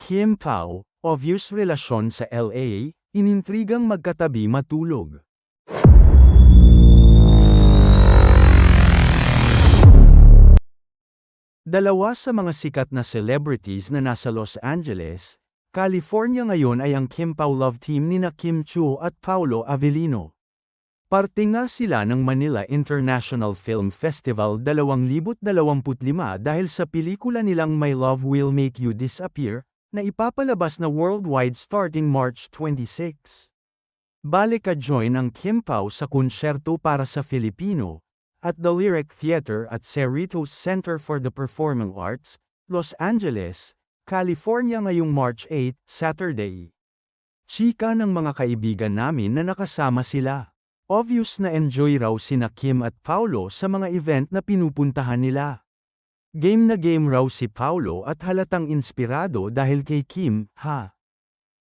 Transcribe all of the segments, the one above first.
Kim Pao, obvious relasyon sa LA, inintrigang magkatabi matulog. Dalawa sa mga sikat na celebrities na nasa Los Angeles, California ngayon ay ang Kim Pao love team nina Kim Chiu at Paolo Avellino. Parte nga sila ng Manila International Film Festival 2025 dahil sa pelikula nilang My Love Will Make You Disappear, na ipapalabas na worldwide starting March 26. Bale ka-join ang Kim Pao sa konsyerto para sa Filipino, at the Lyric Theater at Cerritos Center for the Performing Arts, Los Angeles, California ngayong March 8, Saturday. Chika ng mga kaibigan namin na nakasama sila. Obvious na enjoy raw sina Kim at Paolo sa mga event na pinupuntahan nila. Game na game raw si Paolo at halatang inspirado dahil kay Kim, ha?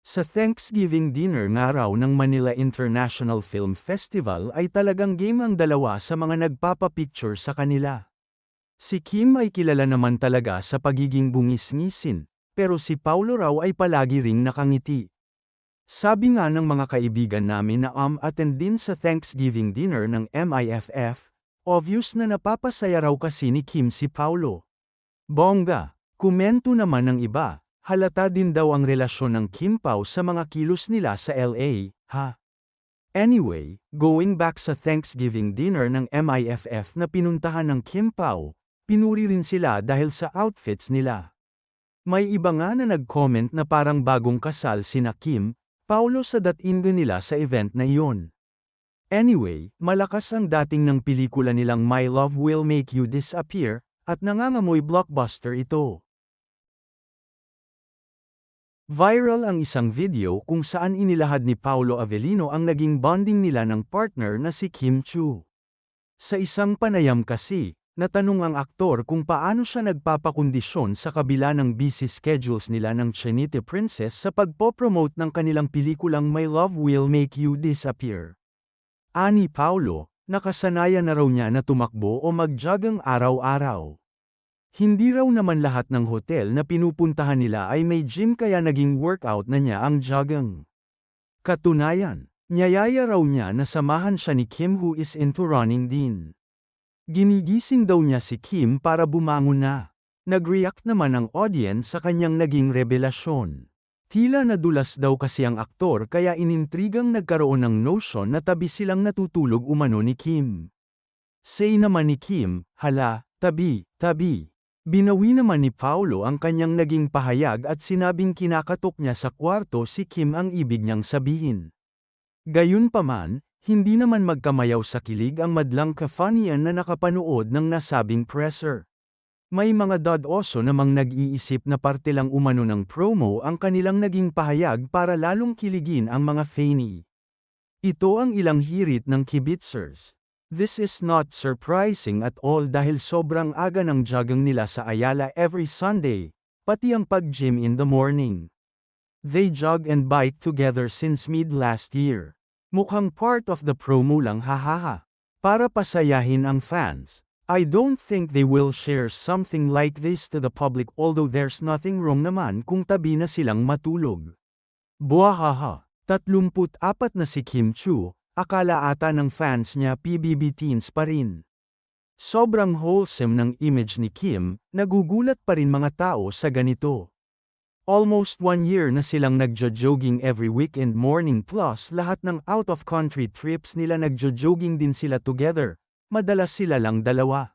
Sa Thanksgiving dinner nga raw ng Manila International Film Festival ay talagang game ang dalawa sa mga nagpapapicture sa kanila. Si Kim ay kilala naman talaga sa pagiging bungis-ngisin, pero si Paolo raw ay palagi ring nakangiti. Sabi nga ng mga kaibigan namin na attend din sa Thanksgiving dinner ng MIFF, obvious na napapasaya raw kasi ni Kim si Paolo. Bongga, komento naman ng iba. Halata din daw ang relasyon ng Kim Pao sa mga kilos nila sa LA, ha? Anyway, going back sa Thanksgiving dinner ng MIFF na pinuntahan ng Kim Pao, pinuri rin sila dahil sa outfits nila. May iba nga na nag-comment na parang bagong kasal sina Kim, Paolo sa datinga nila sa event na iyon. Anyway, malakas ang dating ng pelikula nilang My Love Will Make You Disappear, at nangangamoy blockbuster ito. Viral ang isang video kung saan inilahad ni Paolo Avellino ang naging bonding nila ng partner na si Kim Chiu. Sa isang panayam kasi, natanong ang aktor kung paano siya nagpapakondisyon sa kabila ng busy schedules nila ng Chinite Princess sa pagpopromote ng kanilang pelikulang My Love Will Make You Disappear. Ani Paolo, nakasanayan na raw niya na tumakbo o mag-jogging araw-araw. Hindi raw naman lahat ng hotel na pinupuntahan nila ay may gym kaya naging workout na niya ang jogging. Katunayan, niyayaya raw niya na samahan siya ni Kim who is into running din. Ginigising daw niya si Kim para bumangon na. Nag-react naman ang audience sa kanyang naging revelasyon. Tila nadulas daw kasi ang aktor kaya inintrigang nagkaroon ng notion na tabi silang natutulog umano ni Kim. Say naman ni Kim, hala, tabi. Binawi naman ni Paolo ang kanyang naging pahayag at sinabing kinakatok niya sa kwarto si Kim ang ibig niyang sabihin. Gayunpaman, hindi naman magkamayaw sa kilig ang madlang ka-funnian na nakapanood ng nasabing presser. May mga dadoso namang nag-iisip na parte lang umano ng promo ang kanilang naging pahayag para lalong kiligin ang mga fani. Ito ang ilang hirit ng kibitzers. This is not surprising at all dahil sobrang aga ng jogging nila sa Ayala every Sunday, pati ang pag-gym in the morning. They jog and bike together since mid-last year. Mukhang part of the promo lang hahaha. Para pasayahin ang fans. I don't think they will share something like this to the public although there's nothing wrong naman kung tabi na silang matulog. Buahaha, 34 na si Kim Chiu. Akala ata ng fans niya PBB teens pa rin. Sobrang wholesome ng image ni Kim, nagugulat pa rin mga tao sa ganito. Almost 1 year na silang nagjo-jogging every weekend morning plus lahat ng out-of-country trips nila nagjo-jogging din sila together, madalas sila lang dalawa.